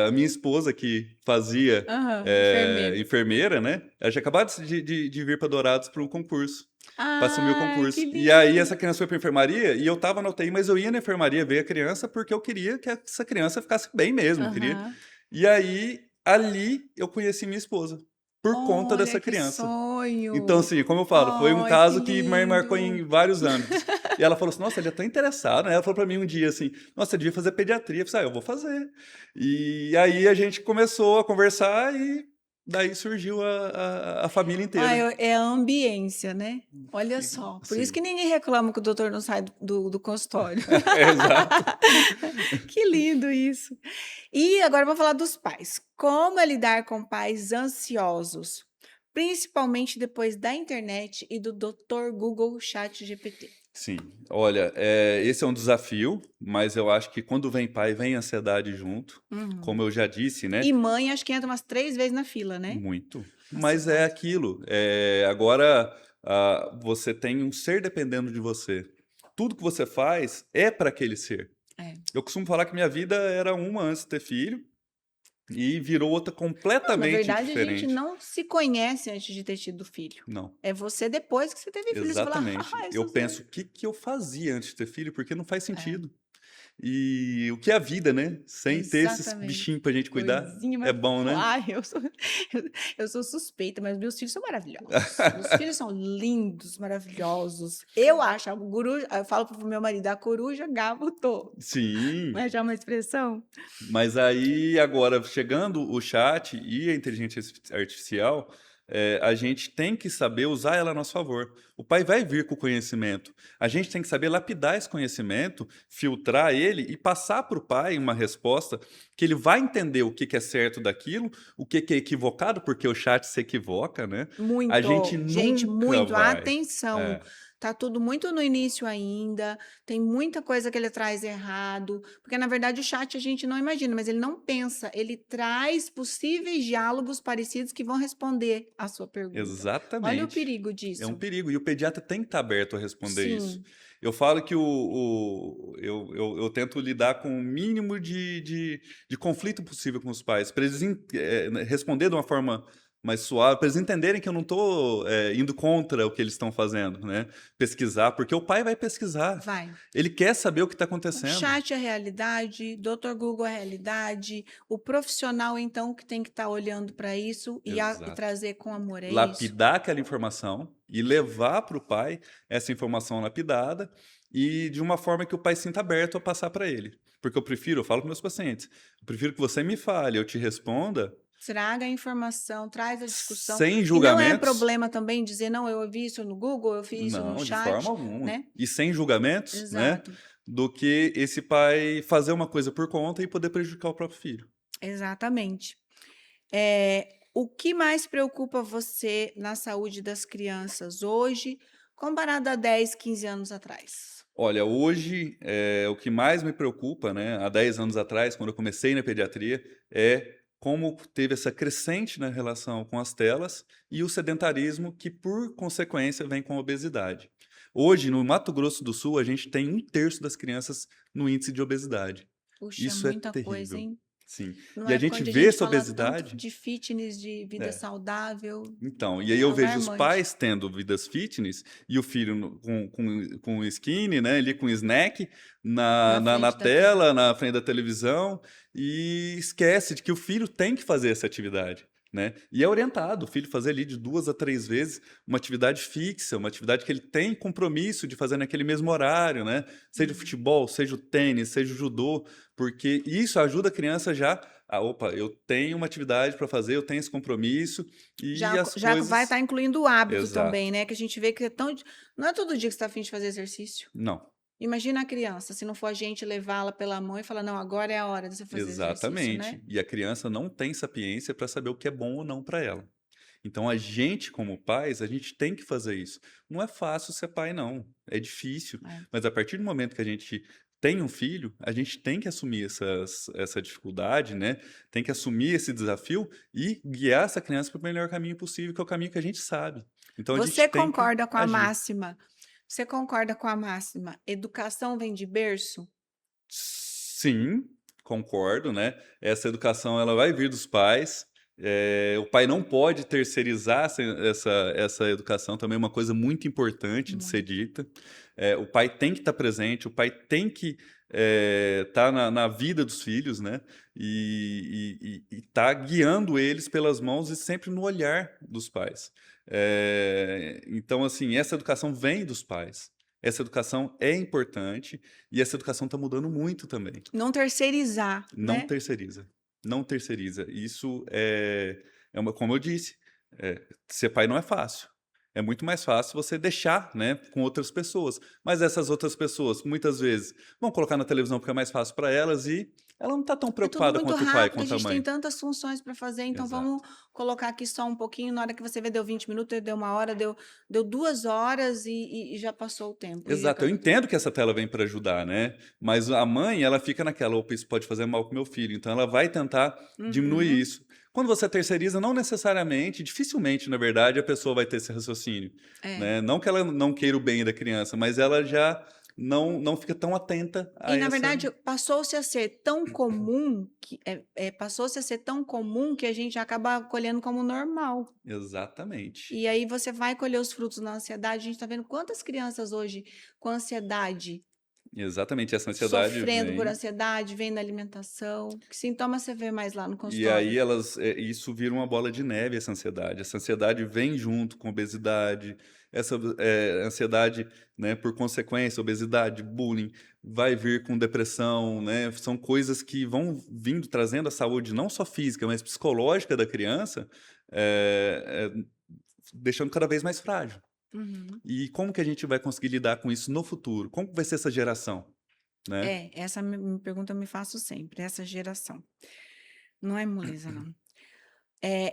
a minha esposa que fazia Aham, enfermeira. enfermeira, né, ela tinha acabado de vir para Dourados para um concurso, para assumir o Ai, que concurso. E aí essa lindo. criança foi para a enfermaria e eu estava na UTI, mas eu ia na enfermaria ver a criança porque eu queria que essa criança ficasse bem mesmo, queria. Aham. E aí ali eu conheci minha esposa por conta Olha dessa que criança. Então, sonho. assim, como eu falo, foi um Ai, que caso que me marcou lindo. em vários âmbitos. E ela falou assim: Nossa, ele é tão interessado, né? Ela falou para mim um dia assim: Nossa, você devia fazer pediatria. Eu falei: Eu vou fazer. E aí a gente começou a conversar e daí surgiu a família Ah, inteira. é a ambiência, né? Olha só. Por isso Sim, que ninguém reclama que o doutor não sai do consultório. exato. Que lindo isso. E agora vou falar dos pais. Como é lidar com pais ansiosos, principalmente depois da internet e do Dr. Google ChatGPT? Sim, olha, esse é um desafio, mas eu acho que quando vem pai, vem ansiedade junto, Uhum. como eu já disse, né? E mãe, acho que entra umas 3 vezes na fila, né? Muito. Mas é Ansiedade. aquilo. Agora, você tem um ser dependendo de você. Tudo que você faz é para aquele ser. É. Eu costumo falar que minha vida era uma antes de ter filho e virou outra Não, na completamente verdade, a gente diferente. não se conhece antes de ter tido filho. Não, É você depois que você teve filho. Você fala, exatamente. ah, Eu isso penso, você. o que que eu fazia antes de ter filho? Porque não faz É, sentido. E o que é a vida, né? Sem ter esses bichinhos exatamente. pra gente cuidar, Coisinha, é mas. bom, né? Ai, eu, eu sou suspeita, mas meus filhos são maravilhosos. Meus filhos são lindos, maravilhosos. Eu acho, a coruja, eu falo pro meu marido, a coruja gava o touro. Não Sim. é já uma expressão? Mas aí, agora, chegando o chat e a inteligência artificial, a gente tem que saber usar ela a nosso favor. O pai vai vir com o conhecimento. A gente tem que saber lapidar esse conhecimento, filtrar ele e passar para o pai uma resposta que ele vai entender o que que é certo daquilo, o que que é equivocado, porque o chat se equivoca, né? A gente Muito, gente, nunca muito. vai. Atenção, É, tá tudo muito no início ainda. Tem muita coisa que ele traz errado, porque na verdade o chat a gente não imagina, mas ele não pensa, ele traz possíveis diálogos parecidos que vão responder a sua pergunta. Olha o exatamente. perigo É um disso. perigo. E o pediatra tem que estar aberto a responder isso. Sim, Eu falo que eu tento lidar com o mínimo de conflito possível com os pais, para eles responder de uma forma mais suave, para eles entenderem que eu não estou indo contra o que eles estão fazendo, né? Pesquisar, porque o pai vai pesquisar. vai. Ele quer saber o que está O acontecendo. chat é realidade, Dr. Google é realidade, o profissional, então, que tem que estar olhando para isso e Exato. trazer com amor, é isso? Lapidar aquela informação e levar para o pai essa informação lapidada e de uma forma que o pai sinta aberto a passar para ele. Porque eu falo com meus pacientes, eu prefiro que você me fale, eu te responda, Traga a informação, traz a discussão. sem E não é julgamentos. problema também dizer: "Não, eu vi isso no Google, eu vi isso no Não, de forma chat", alguma. né. E sem julgamentos, né, Exato, do que esse pai fazer uma coisa por conta e poder prejudicar o próprio filho. exatamente. O que mais preocupa você na saúde das crianças hoje, comparado a 10, 15 anos atrás? Olha, hoje, o que mais me preocupa, né, há 10 anos atrás, quando eu comecei na pediatria, é como teve essa crescente na relação com as telas e o sedentarismo que, por consequência, vem com a obesidade. Hoje, no Mato Grosso do Sul, a gente tem 1/3 das crianças no índice de obesidade. Puxa, é Isso é muita coisa, terrível. hein. Sim. Numa E a época gente onde a vê gente essa fala tanto obesidade. de fitness, de vida É. saudável, Então, e aí é eu vejo os alarmante. pais tendo vidas fitness e o filho com skinny, né, ali com snack Na na frente da tela. tela, na frente da televisão, e esquece de que o filho tem que fazer essa atividade, né. E é orientado o filho fazer ali de 2 a 3 vezes uma atividade fixa, uma atividade que ele tem compromisso de fazer naquele mesmo horário, né, seja o Uhum. futebol, seja o tênis, seja o judô, porque isso ajuda a criança já a: "Opa, eu tenho uma atividade para fazer, eu tenho esse compromisso", e as Já vai coisas. estar incluindo o hábito também, Exato. né, que a gente vê que é tão di não é todo dia que você está a fim de fazer exercício. Não, Imagina a criança, se não for a gente levá-la pela mão e falar: "Não, agora é a hora de você fazer exercício", né. exatamente. E a criança não tem sapiência para saber o que é bom ou não para ela. Então a gente, como pais, a gente tem que fazer isso. Não é fácil ser pai não, é difícil, É. mas a partir do momento que a gente tem um filho, a gente tem que assumir essa dificuldade, né, tem que assumir esse desafio e guiar essa criança para o melhor caminho possível, que é o caminho que a gente sabe. Então a Você gente tem que concorda com a agir. máxima Você concorda com a máxima: "Educação vem de berço"? Sim, concordo, né. Essa educação ela vai vir dos pais, o pai não pode terceirizar essa educação, também é uma coisa muito importante de ser Muito. dita. O pai tem que estar presente, o pai tem que, estar na vida dos filhos, né, e estar guiando eles pelas mãos e sempre no olhar dos pais. Então, assim, essa educação vem dos pais. Essa educação é importante e essa educação está mudando muito também. Não terceirizar, Não né. terceiriza, não terceiriza. Isso é uma, como eu disse, ser pai não é fácil. É muito mais fácil você deixar, né, com outras pessoas. Mas essas outras pessoas, muitas vezes, vão colocar na televisão porque é mais fácil para elas e ela não está tão É tudo preocupada muito quanto o pai, rápido, a quanto a gente tem mãe. tantas funções para fazer, então vamos Exato. colocar aqui só um pouquinho, na hora que você vê deu 20 minutos, deu 1 hora, deu 2 horas e já passou o tempo e Exato, eu acabou. entendo que essa tela vem para ajudar, né, mas a mãe, ela fica naquela: "Opa, isso pode fazer mal para o meu filho", então ela vai tentar diminuir Uhum. isso. Quando você terceiriza, não necessariamente, dificilmente, na verdade, a pessoa vai ter esse raciocínio, É. né, não que ela não queira o bem da criança, mas ela já não fica tão atenta E a na essa. verdade passou-se a ser tão comum que passou-se a ser tão comum que a gente acaba acolhendo como normal. Exatamente, E aí você vai colher os frutos na ansiedade, a gente está vendo quantas crianças hoje com ansiedade, exatamente, essa ansiedade sofrendo por vem. ansiedade, vem na alimentação. Que sintoma você vê mais lá no E aí consultório? isso vira uma bola de neve, essa ansiedade. Essa ansiedade vem junto com obesidade, essa, ansiedade, né, por consequência, obesidade, bullying, vai vir com depressão, né, são coisas que vão vindo trazendo a saúde não só física, mas psicológica da criança, deixando cada vez mais frágil. Uhum. E como que a gente vai conseguir lidar com isso no futuro? Como que vai ser essa geração, né? Essa pergunta eu me faço sempre, essa geração. Não é moleza, não.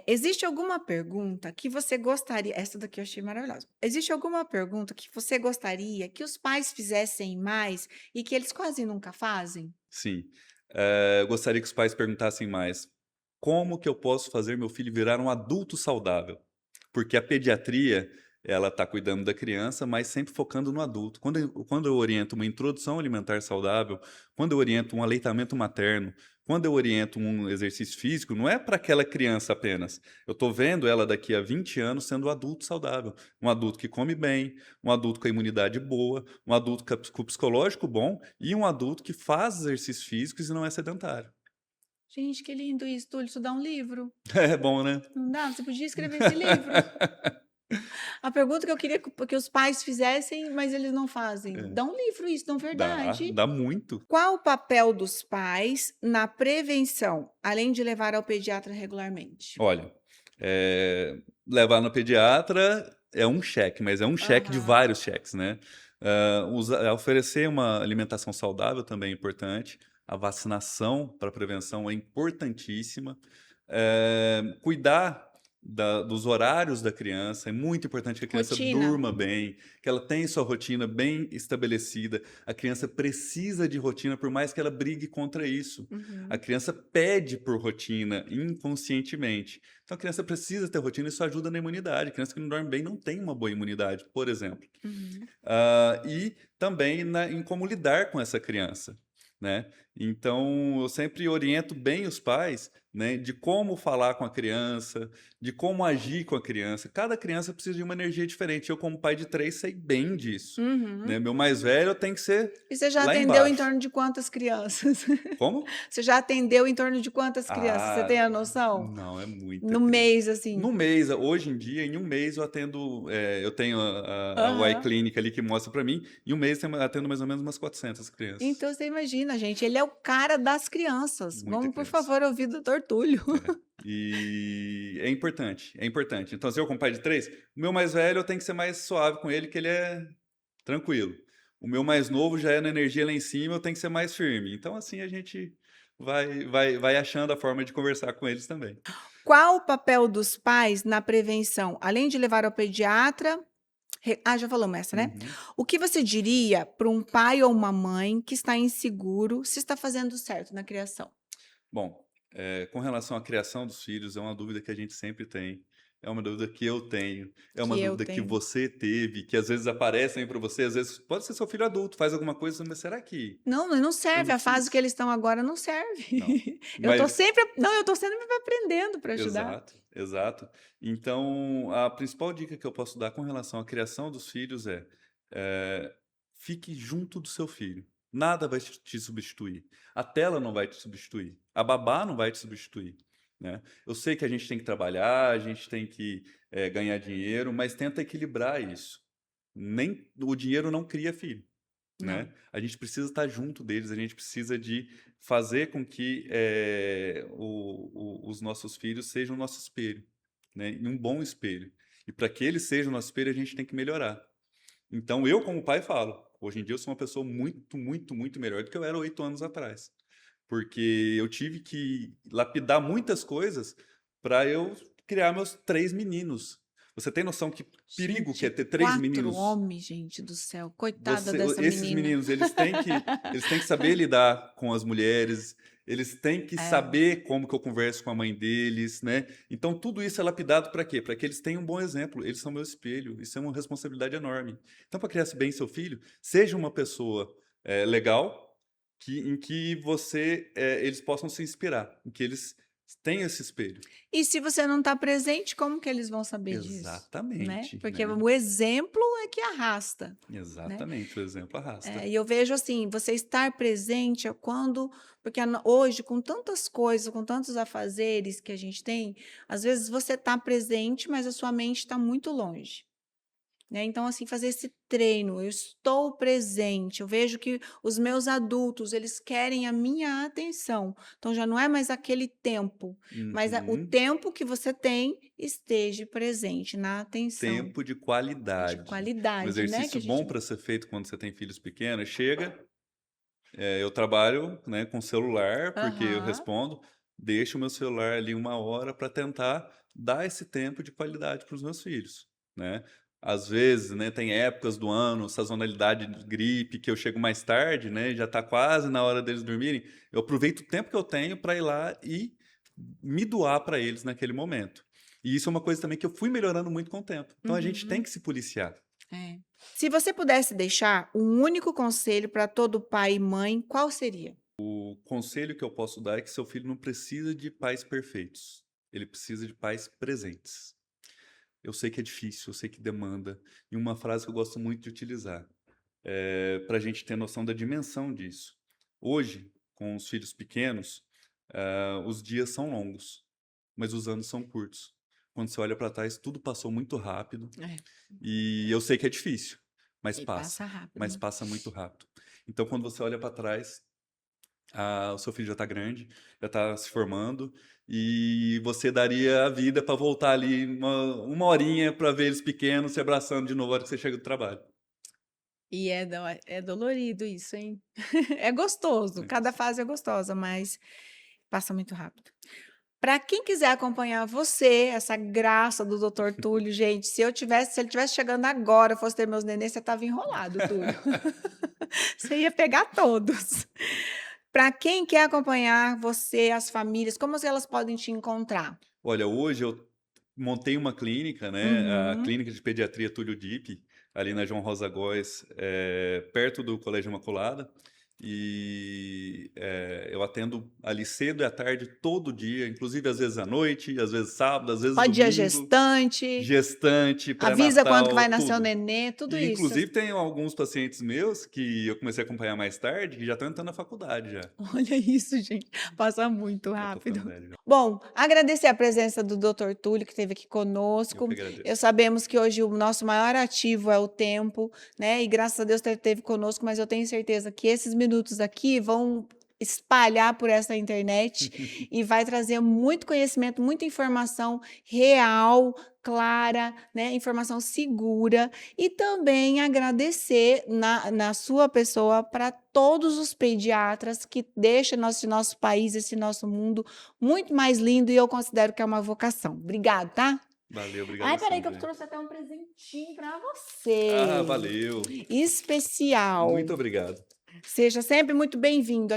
Existe alguma pergunta que você gostaria essa daqui eu achei maravilhosa. Existe alguma pergunta que você gostaria que os pais fizessem mais e que eles quase nunca fazem? Sim. Eu gostaria que os pais perguntassem mais: como que eu posso fazer meu filho virar um adulto saudável? Porque a pediatria, ela está cuidando da criança, mas sempre focando no adulto. Quando eu oriento uma introdução alimentar saudável, quando eu oriento um aleitamento materno, quando eu oriento um exercício físico, não é para aquela criança apenas. Eu estou vendo ela daqui a 20 anos sendo um adulto saudável. Um adulto que come bem, um adulto com a imunidade boa, um adulto com o psicológico bom e um adulto que faz exercícios físicos e não é sedentário. Gente, que lindo isso, Túlio, isso dá um livro. É bom, né? Não dá? Você podia escrever esse livro. A pergunta que eu queria que os pais fizessem, mas eles não fazem. É, Dá um livro isso, não, verdade. dá muito. Qual o papel dos pais na prevenção, além de levar ao pediatra regularmente? Olha, levar no pediatra é um cheque, mas é um cheque de Aham. vários cheques, né? Oferecer uma alimentação saudável também é importante. A vacinação para prevenção é importantíssima. Cuidar dos horários da criança, é muito importante que a criança Rotina? durma bem, que ela tenha sua rotina bem estabelecida. A criança precisa de rotina, por mais que ela brigue contra isso. A Uhum, criança pede por rotina inconscientemente. Então a criança precisa ter rotina, isso ajuda na imunidade. A criança que não dorme bem não tem uma boa imunidade, por exemplo. uhum. E também em como lidar com essa criança, né? Então, eu sempre oriento bem os pais, né, de como falar com a criança, de como agir com a criança. Cada criança precisa de uma energia diferente. Eu, como pai de três, sei bem disso, né? Uhum. Meu mais velho tem que ser E você já lá atendeu em embaixo. torno de quantas crianças? Como? Você já atendeu em torno de quantas crianças? Você tem Ah, a noção? não, é muita No criança. mês, assim? No mês, hoje em dia, em um mês eu atendo, eu tenho a Y Aham. Clinic ali que mostra para mim, em um mês eu atendo mais ou menos umas 400 crianças. Então você imagina, gente, ele é o cara das crianças. Muita Vamos, por criança. favor, ouvir o doutor Túlio. É. E é importante, é importante. Então, se eu com pai de três, o meu mais velho eu tenho que ser mais suave com ele, que ele é tranquilo. O meu mais novo já é na energia lá em cima, eu tenho que ser mais firme. Então, assim, a gente vai achando a forma de conversar com eles também. Qual o papel dos pais na prevenção? Além de levar ao pediatra. Já falamos essa, né? Uhum. O que você diria para um pai ou uma mãe que está inseguro se está fazendo certo na criação? Bom, com relação à criação dos filhos, é uma dúvida que a gente sempre tem. É uma dúvida que eu tenho, é uma Que eu dúvida que tenho. você teve, que às vezes aparecem para você, às vezes pode ser seu filho adulto, faz alguma coisa, mas será que Não, não eu serve. não A fase que fiz? eles estão agora não serve. Não. Eu tô Mas sempre, não, eu tô sempre aprendendo para ajudar. exato, exato. Então, a principal dica que eu posso dar com relação à criação dos filhos é, fique junto do seu filho. Nada vai te substituir. A tela não vai te substituir. A babá não vai te substituir, né? Eu sei que a gente tem que trabalhar, a gente tem que ganhar dinheiro, mas tenta equilibrar isso. Nem o dinheiro não cria filho, Não. né? A gente precisa estar junto deles, a gente precisa de fazer com que os nossos filhos sejam o nosso espelho, né? E um bom espelho. E para que eles sejam o nosso espelho, a gente tem que melhorar. Então, eu, como pai, falo: hoje em dia eu sou uma pessoa muito, muito, muito melhor do que eu era 8 anos atrás. Porque eu tive que lapidar muitas coisas para eu criar meus três meninos. Você tem noção que perigo que é Gente, ter três 4 meninos? homens, gente do céu. Coitada Você, dessa esses menina. meninos, eles têm que saber lidar com as mulheres, eles têm que É. saber como que eu converso com a mãe deles, né? Então tudo isso é lapidado para quê? Para que eles tenham um bom exemplo. Eles são meu espelho. Isso é uma responsabilidade enorme. Então, para criar bem seu filho, seja uma pessoa legal, em que eles possam se inspirar, em que eles tenham esse espelho. E se você não está presente, como que eles vão saber disso? Né? Exatamente, Porque né? o exemplo é que arrasta, né? Exatamente, o exemplo arrasta. E eu vejo assim, você estar presente é quando, porque hoje, com tantas coisas, com tantos afazeres que a gente tem, às vezes você está presente, mas a sua mente está muito longe. Né? Então, assim, fazer esse treino, eu estou presente, eu vejo que os meus adultos, eles querem a minha atenção. Então, já não é mais aquele tempo, mas o Uhum. tempo que você tem esteja presente na atenção Tempo de de qualidade. Um qualidade, né? Que exercício a bom gente. para ser feito quando você tem filhos pequenos, chega, eu trabalho, né, com celular, porque eu Aham. respondo, deixo o meu celular ali 1 hora para tentar dar esse tempo de qualidade para os meus filhos, né? Às vezes, né, tem épocas do ano, sazonalidade de gripe, que eu chego mais tarde, né, já está quase na hora deles dormirem, eu aproveito o tempo que eu tenho para ir lá e me doar para eles naquele momento. E isso é uma coisa também que eu fui melhorando muito com o tempo. Então a gente tem Uhum. que se policiar. É. Se você pudesse deixar um único conselho para todo pai e mãe, qual seria? O conselho que eu posso dar é que seu filho não precisa de pais perfeitos. Ele precisa de pais presentes. Eu sei que é difícil, eu sei que demanda. E uma frase que eu gosto muito de utilizar, para a gente ter noção da dimensão disso. Hoje, com os filhos pequenos, os dias são longos, mas os anos são curtos. quando você olha para trás, tudo passou muito rápido. É, E eu sei que é difícil, e passa mas rápido. passa muito rápido. Então, quando você olha para trás, o seu filho já está grande, já está se formando, e você daria a vida para voltar ali uma horinha para ver eles pequenos se abraçando de novo na hora que você chega do trabalho. E é dolorido isso, hein? É gostoso, É cada gostoso. fase é gostosa, mas passa muito rápido. Para quem quiser acompanhar você, essa graça do Dr. Túlio, gente, se ele tivesse chegando agora, eu fosse ter meus nenês, você estava enrolado, Túlio. Você ia pegar todos. Para quem quer acompanhar você, as famílias, como elas podem te encontrar? Olha, hoje eu montei uma clínica, né, a Uhum. Clínica de Pediatria Túlio Dipp, ali na João Rosa Góes, perto do Colégio Imaculada. E eu atendo ali cedo e à tarde, todo dia, inclusive às vezes à noite, às vezes sábado, às vezes Pode ir a domingo. gestante, Gestante, avisa quando que vai pré-natal, nascer o tudo. nenê, tudo E isso. inclusive tem alguns pacientes meus que eu comecei a acompanhar mais tarde, que já estão entrando na faculdade já. Olha isso, gente, passa muito Já tô ficando rápido. velho já. Bom, agradecer a presença do Dr. Túlio, que esteve aqui Eu que conosco. agradeço. Sabemos que hoje o nosso maior ativo é o tempo, né? E graças a Deus esteve conosco, mas eu tenho certeza que esses minutos aqui vão espalhar por essa internet e vai trazer muito conhecimento, muita informação real, clara, né? Informação segura. E também agradecer na sua pessoa para todos os pediatras que deixam nosso país, esse nosso mundo muito mais lindo, e eu considero que é uma vocação. Obrigada, tá? Valeu, obrigado Ai, a você, peraí que eu André. trouxe até um presentinho para Ah, você. valeu. Especial. Muito obrigado. Seja sempre muito bem-vindo.